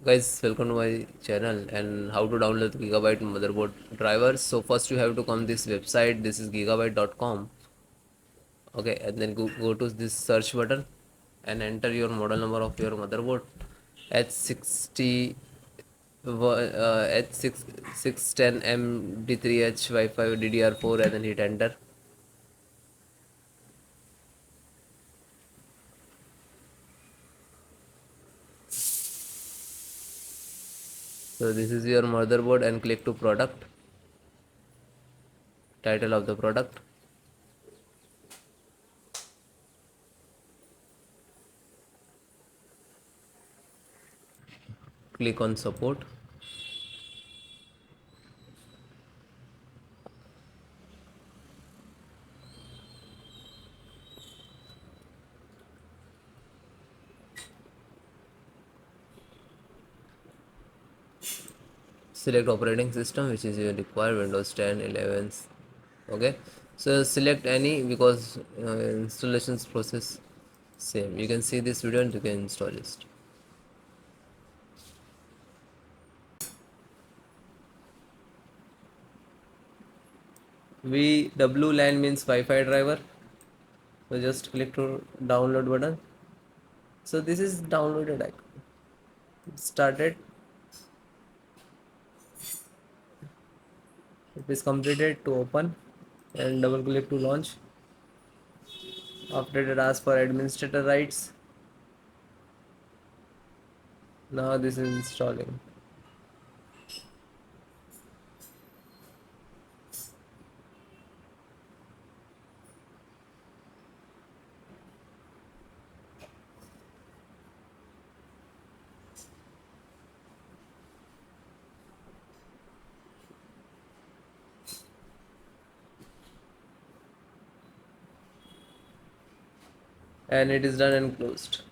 Guys, welcome to my channel and how to download Gigabyte motherboard drivers. So first you have to come this website. This is gigabyte.com. Okay, and then go to this search button and enter your model number of your motherboard H60 H610M D3H WIFI DDR4 and then hit enter. So this is your motherboard and click to product, title of the product. Click on support. Select operating system which is your required Windows 10, 11. Okay, so select any because installations process same. You can see this video and you can install it. WLAN means Wi-Fi driver. So just click to download button. So this is downloaded icon. Started. It is completed to open and double click to launch. After it asks for administrator rights. Now this is installing. And it is done and closed.